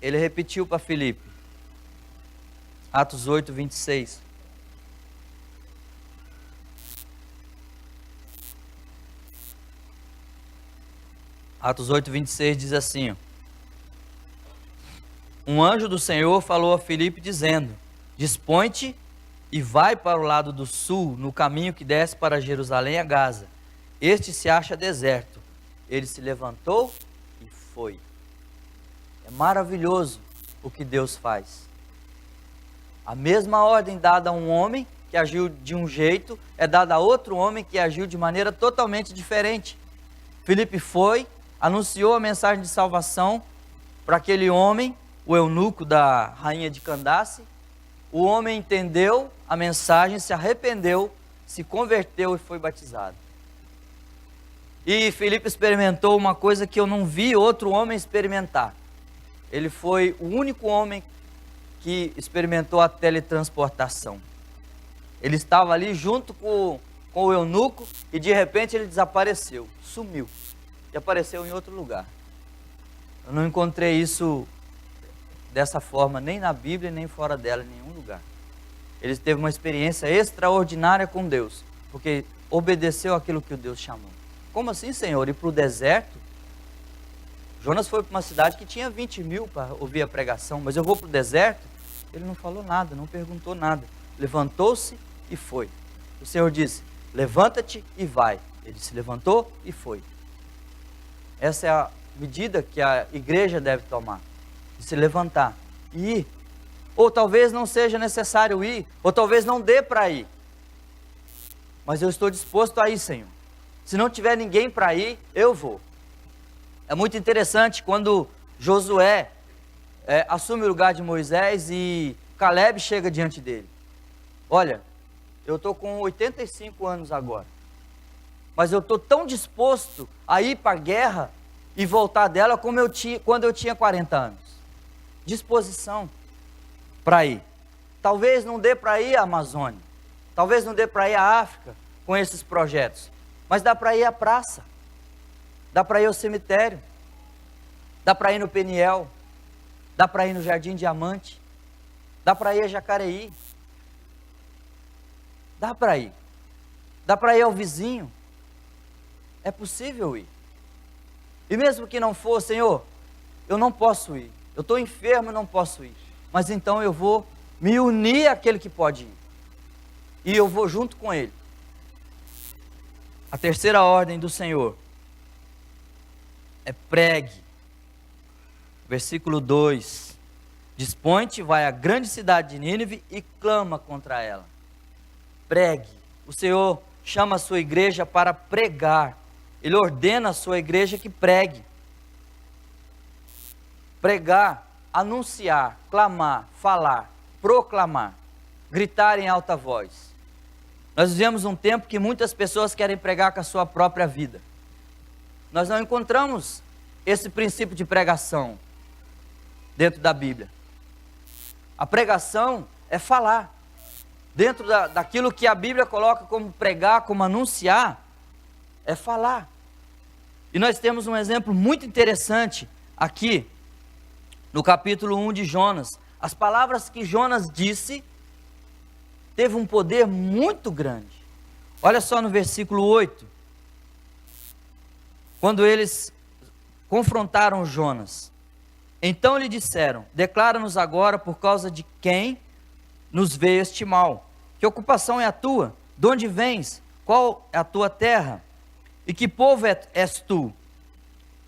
Ele repetiu para Filipe. Atos 8, 26. Atos 8, 26 diz assim: um anjo do Senhor falou a Filipe dizendo: dispõe-te e vai para o lado do sul, no caminho que desce para Jerusalém e a Gaza. Este se acha deserto. Ele se levantou e foi. É maravilhoso o que Deus faz. A mesma ordem dada a um homem que agiu de um jeito é dada a outro homem que agiu de maneira totalmente diferente. Filipe foi, anunciou a mensagem de salvação para aquele homem, o eunuco da rainha de Candace. O homem entendeu a mensagem, se arrependeu, se converteu e foi batizado. E Filipe experimentou uma coisa que eu não vi outro homem experimentar. Ele foi o único homem que experimentou a teletransportação. Ele estava ali junto com o eunuco e de repente ele desapareceu, sumiu e apareceu em outro lugar. Eu não encontrei isso dessa forma nem na Bíblia nem fora dela, em nenhum lugar. Ele teve uma experiência extraordinária com Deus, porque obedeceu aquilo que o Deus chamou. Como assim, Senhor? Ir para o deserto? Jonas foi para uma cidade que tinha 20 mil para ouvir a pregação, mas eu vou para o deserto? Ele não falou nada, não perguntou nada. Levantou-se e foi. O Senhor disse: levanta-te e vai. Ele se levantou e foi. Essa é a medida que a igreja deve tomar, de se levantar e ir. Ou talvez não seja necessário ir, ou talvez não dê para ir. Mas eu estou disposto a ir, Senhor. Se não tiver ninguém para ir, eu vou. É muito interessante quando Josué assume o lugar de Moisés e Caleb chega diante dele. Olha, eu estou com 85 anos agora, mas eu estou tão disposto a ir para a guerra e voltar dela como eu tinha quando eu tinha 40 anos. Disposição para ir. Talvez não dê para ir à Amazônia, talvez não dê para ir à África com esses projetos, mas dá para ir à praça, dá para ir ao cemitério, dá para ir no Peniel, dá para ir no Jardim Diamante, dá para ir a Jacareí, dá para ir ao vizinho, é possível ir. E mesmo que não for, Senhor, eu não posso ir, eu estou enfermo e não posso ir, mas então eu vou me unir àquele que pode ir, e eu vou junto com ele. A terceira ordem do Senhor é pregue. Versículo 2: dispõe-te, vai à grande cidade de Nínive e clama contra ela. Pregue. O Senhor chama a sua igreja para pregar. Ele ordena a sua igreja que pregue. Pregar, anunciar, clamar, falar, proclamar, gritar em alta voz. Nós vivemos um tempo que muitas pessoas querem pregar com a sua própria vida. Nós não encontramos esse princípio de pregação dentro da Bíblia. A pregação é falar. Dentro daquilo que a Bíblia coloca como pregar, como anunciar, é falar. E nós temos um exemplo muito interessante aqui, no capítulo 1 de Jonas. As palavras que Jonas disse teve um poder muito grande. Olha só no versículo 8. Quando eles confrontaram Jonas: Então lhe disseram: declara-nos agora por causa de quem nos veio este mal. Que ocupação é a tua? De onde vens? Qual é a tua terra? E que povo és tu?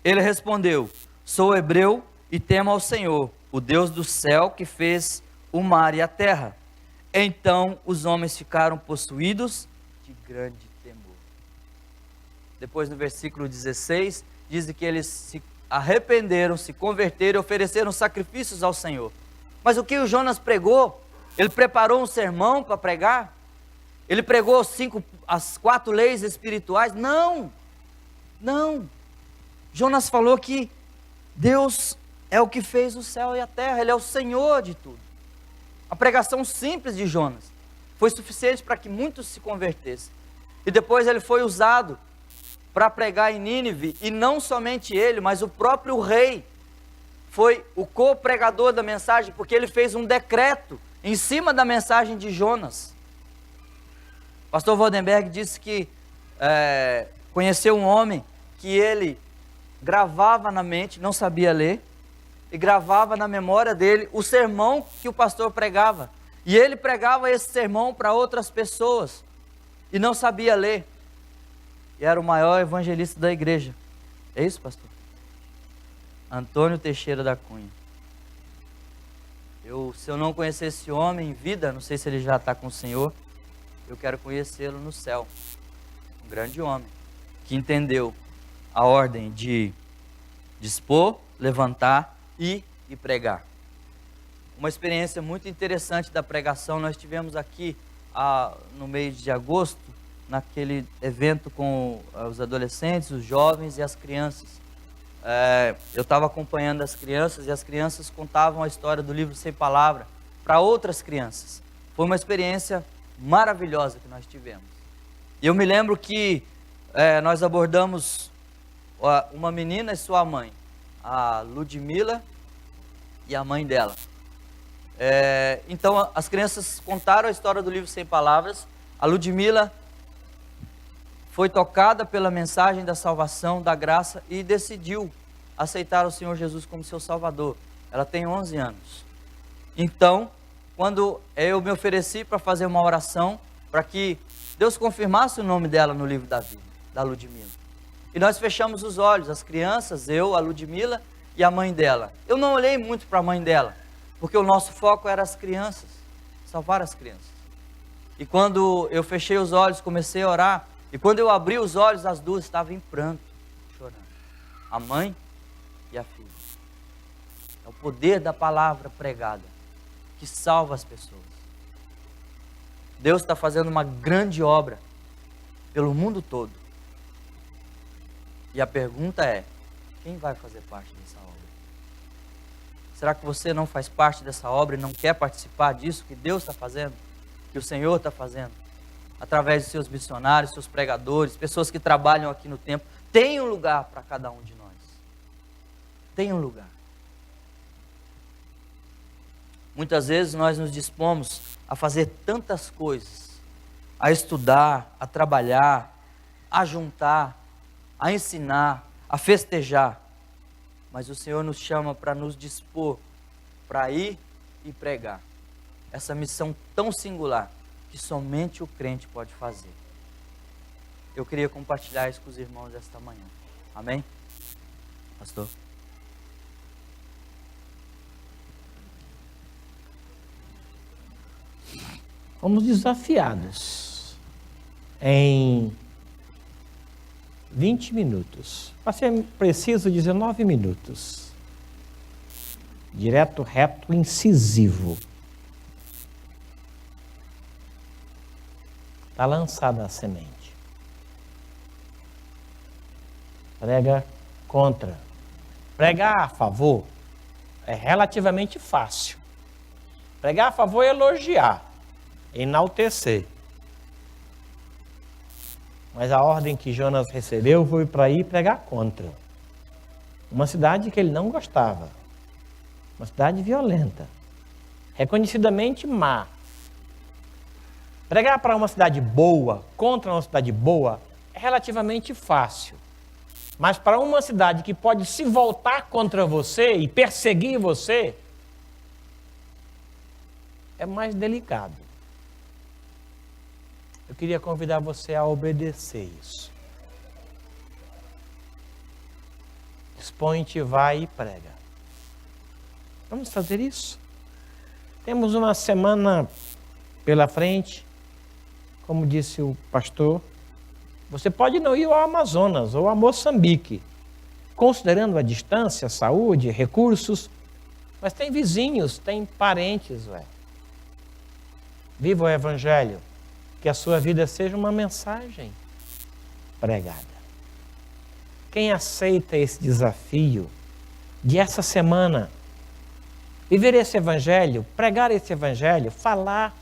Ele respondeu: sou hebreu e temo ao Senhor, o Deus do céu, que fez o mar e a terra. Então os homens ficaram possuídos de grande temor. Depois no versículo 16, diz que eles se arrependeram, se converteram e ofereceram sacrifícios ao Senhor. Mas o que o Jonas pregou? Ele preparou um sermão para pregar? Ele pregou as 4 leis espirituais? Não, não. Jonas falou que Deus é o que fez o céu e a terra, Ele é o Senhor de tudo. A pregação simples de Jonas foi suficiente para que muitos se convertessem. E depois ele foi usado para pregar em Nínive, e não somente ele, mas o próprio rei foi o co-pregador da mensagem, porque ele fez um decreto em cima da mensagem de Jonas. O pastor Waldenberg disse que conheceu um homem que ele gravava na mente, não sabia ler, e gravava na memória dele o sermão que o pastor pregava. E ele pregava esse sermão para outras pessoas, e não sabia ler. E era o maior evangelista da igreja. É isso, pastor? Antônio Teixeira da Cunha. Se eu não conhecer esse homem em vida, não sei se ele já está com o Senhor, eu quero conhecê-lo no céu. Um grande homem, que entendeu a ordem de dispor, levantar e pregar. Uma experiência muito interessante da pregação, nós tivemos aqui no mês de agosto, naquele evento com os adolescentes, os jovens e as crianças. Eu estava acompanhando as crianças, e as crianças contavam a história do livro Sem Palavra para outras crianças. Foi uma experiência maravilhosa que nós tivemos. E eu me lembro que nós abordamos uma menina e sua mãe, a Ludmila e a mãe dela. Então as crianças contaram a história do livro Sem Palavras. A Ludmila foi tocada pela mensagem da salvação, da graça, e decidiu aceitar o Senhor Jesus como seu Salvador. Ela tem 11 anos. Então, quando eu me ofereci para fazer uma oração, para que Deus confirmasse o nome dela no livro da vida, da Ludmila. E nós fechamos os olhos, as crianças, eu, a Ludmila e a mãe dela. Eu não olhei muito para a mãe dela, porque o nosso foco era as crianças, salvar as crianças. E quando eu fechei os olhos, comecei a orar, e quando eu abri os olhos, as duas estavam em pranto, chorando. A mãe e a filha. É o poder da palavra pregada que salva as pessoas. Deus está fazendo uma grande obra pelo mundo todo. E a pergunta é: quem vai fazer parte dessa obra? Será que você não faz parte dessa obra e não quer participar disso que Deus está fazendo? Que o Senhor está fazendo? Através de seus missionários, seus pregadores, pessoas que trabalham aqui no templo. Tem um lugar para cada um de nós. Tem um lugar. Muitas vezes nós nos dispomos a fazer tantas coisas, a estudar, a trabalhar, a juntar, a ensinar, a festejar. Mas o Senhor nos chama para nos dispor, para ir e pregar. Essa missão tão singular que somente o crente pode fazer. Eu queria compartilhar isso com os irmãos esta manhã. Amém? Pastor? Fomos desafiados em 20 minutos. Para ser preciso, 19 minutos. Direto, reto, incisivo. Está lançada a semente. Prega contra. Pregar a favor é relativamente fácil. Pregar a favor é elogiar, enaltecer. Mas a ordem que Jonas recebeu foi para ir pregar contra. Uma cidade que ele não gostava. Uma cidade violenta. Reconhecidamente má. Pregar para uma cidade boa, contra uma cidade boa, é relativamente fácil. Mas para uma cidade que pode se voltar contra você e perseguir você, é mais delicado. Eu queria convidar você a obedecer isso. Expõe-te, vai e prega. Vamos fazer isso? Temos uma semana pela frente, como disse o pastor. Você pode não ir ao Amazonas ou a Moçambique, considerando a distância, a saúde, recursos, mas tem vizinhos, tem parentes, ué. Viva o Evangelho, que a sua vida seja uma mensagem pregada. Quem aceita esse desafio de essa semana, viver esse Evangelho, pregar esse Evangelho, falar,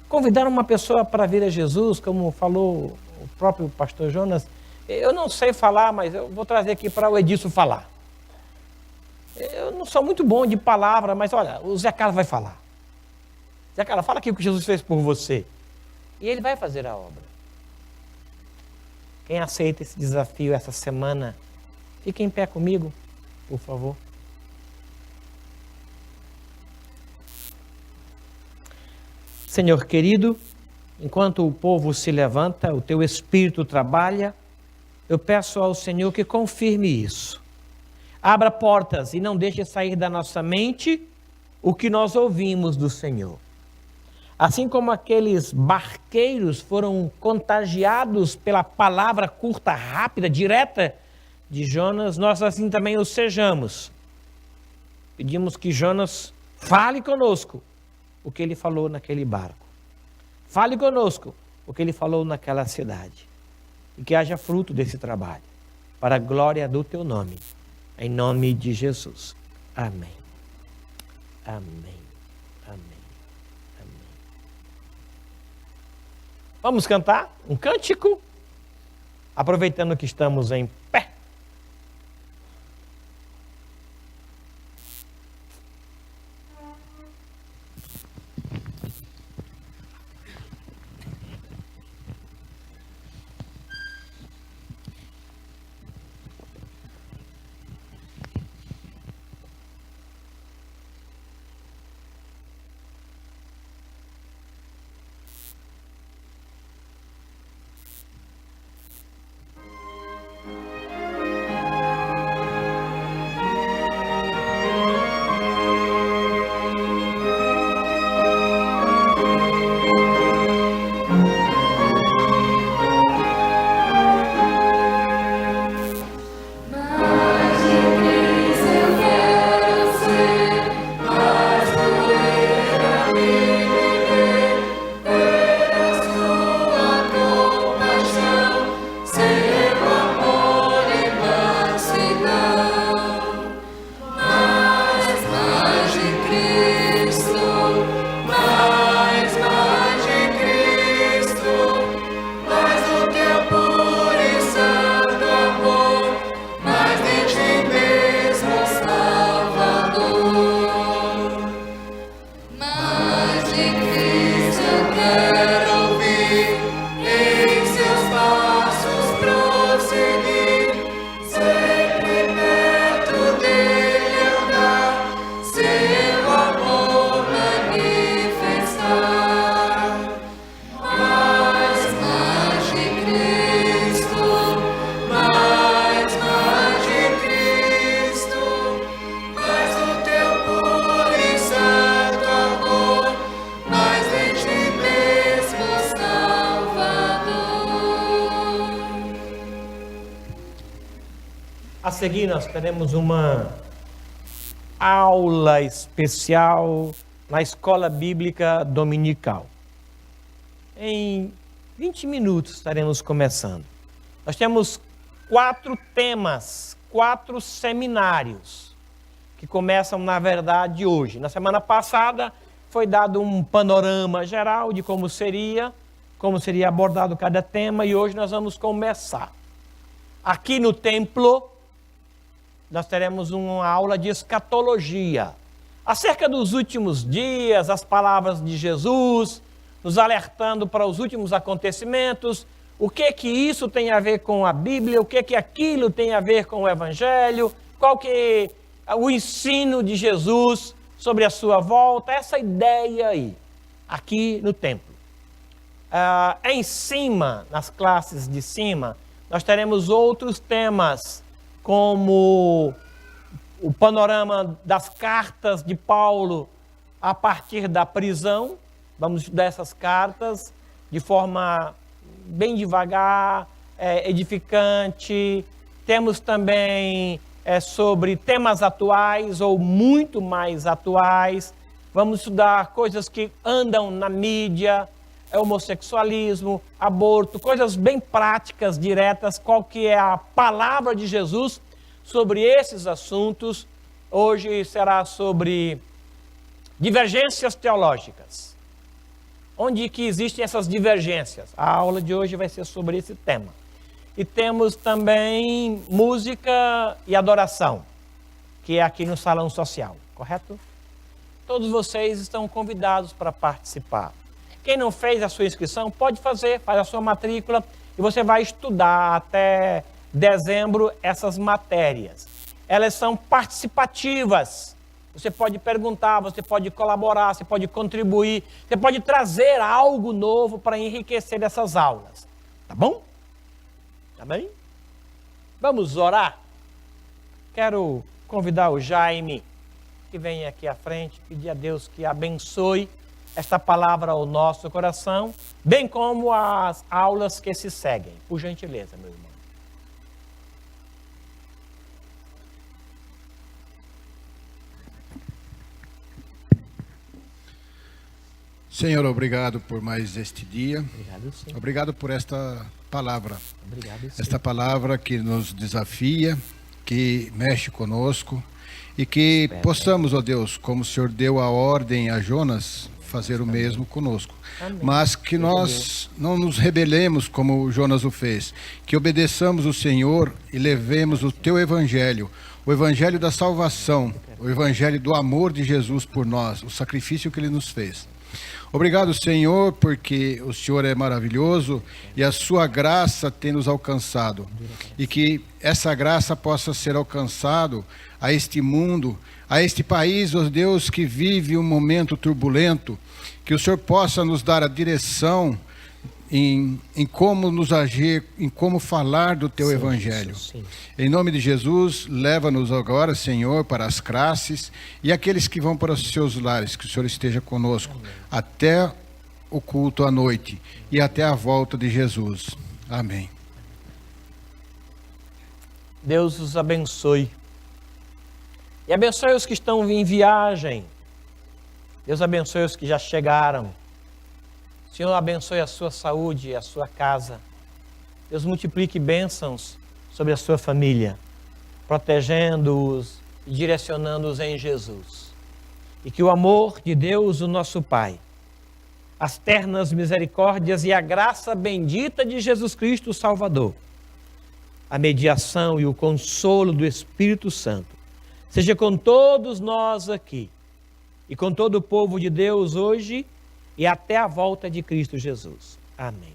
convidar uma pessoa para vir a Jesus, como falou o próprio pastor Jonas, eu não sei falar, mas eu vou trazer aqui para o Edilson falar. Eu não sou muito bom de palavra, mas olha, o Zé Carlos vai falar. Zé Carlos, fala aqui o que Jesus fez por você. E ele vai fazer a obra. Quem aceita esse desafio essa semana, fique em pé comigo, por favor. Senhor querido, enquanto o povo se levanta, o teu Espírito trabalha, eu peço ao Senhor que confirme isso. Abra portas e não deixe sair da nossa mente o que nós ouvimos do Senhor. Assim como aqueles barqueiros foram contagiados pela palavra curta, rápida, direta de Jonas, nós assim também o sejamos. Pedimos que Jonas fale conosco o que ele falou naquele barco. Fale conosco o que ele falou naquela cidade. E que haja fruto desse trabalho, para a glória do teu nome. Em nome de Jesus. Amém. Amém. Amém. Amém. Vamos cantar um cântico, aproveitando que estamos em pé. A seguir, nós teremos uma aula especial na Escola Bíblica Dominical. Em 20 minutos estaremos começando. Nós temos 4 temas, 4 seminários, que começam, na verdade, hoje. Na semana passada, foi dado um panorama geral de como seria abordado cada tema, e hoje nós vamos começar. Aqui no templo, nós teremos uma aula de escatologia, acerca dos últimos dias, as palavras de Jesus, nos alertando para os últimos acontecimentos, O que isso tem a ver com a Bíblia? O que aquilo tem a ver com o Evangelho? Qual que é o ensino de Jesus sobre a sua volta? Essa ideia aí, aqui no templo. Em cima, nas classes de cima, nós teremos outros temas, como o panorama das cartas de Paulo a partir da prisão. Vamos estudar essas cartas de forma bem devagar, edificante. Temos também sobre temas atuais ou muito mais atuais. Vamos estudar coisas que andam na mídia, homossexualismo, aborto, coisas bem práticas, diretas, qual que é a palavra de Jesus sobre esses assuntos. Hoje será sobre divergências teológicas. Onde que existem essas divergências? A aula de hoje vai ser sobre esse tema. E temos também música e adoração, que é aqui no Salão Social, correto? Todos vocês estão convidados para participar. Quem não fez a sua inscrição, pode fazer, faz a sua matrícula e você vai estudar até dezembro essas matérias. Elas são participativas. Você pode perguntar, você pode colaborar, você pode contribuir, você pode trazer algo novo para enriquecer essas aulas. Tá bom? Tá bem? Vamos orar? Quero convidar o Jaime, que vem aqui à frente, pedir a Deus que abençoe esta palavra ao nosso coração, bem como as aulas que se seguem. Por gentileza, meu irmão. Senhor, obrigado por mais este dia. Obrigado, Senhor. Obrigado por esta palavra. Obrigado, Senhor. Esta palavra que nos desafia, que mexe conosco e que possamos, ó Deus, como o Senhor deu a ordem a Jonas, fazer o mesmo conosco. Amém. Mas que nós não nos rebelemos como Jonas o fez, que obedeçamos o Senhor e levemos o teu evangelho, o evangelho da salvação, o evangelho do amor de Jesus por nós, o sacrifício que ele nos fez. Obrigado, Senhor, porque o Senhor é maravilhoso e a sua graça tem nos alcançado. E que essa graça possa ser alcançado a este mundo, a este país, ó Deus, que vive um momento turbulento. Que o Senhor possa nos dar a direção em como nos agir, em como falar do teu evangelho. Sim. Em nome de Jesus, leva-nos agora, Senhor, para as classes e aqueles que vão para os seus lares, que o Senhor esteja conosco até o culto à noite e até a volta de Jesus. Amém. Deus os abençoe. E abençoe os que estão em viagem. Deus abençoe os que já chegaram. Senhor, abençoe a sua saúde e a sua casa. Deus multiplique bênçãos sobre a sua família, protegendo-os e direcionando-os em Jesus. E que o amor de Deus, o nosso Pai, as ternas misericórdias e a graça bendita de Jesus Cristo, o Salvador, a mediação e o consolo do Espírito Santo, seja com todos nós aqui e com todo o povo de Deus hoje e até a volta de Cristo Jesus. Amém.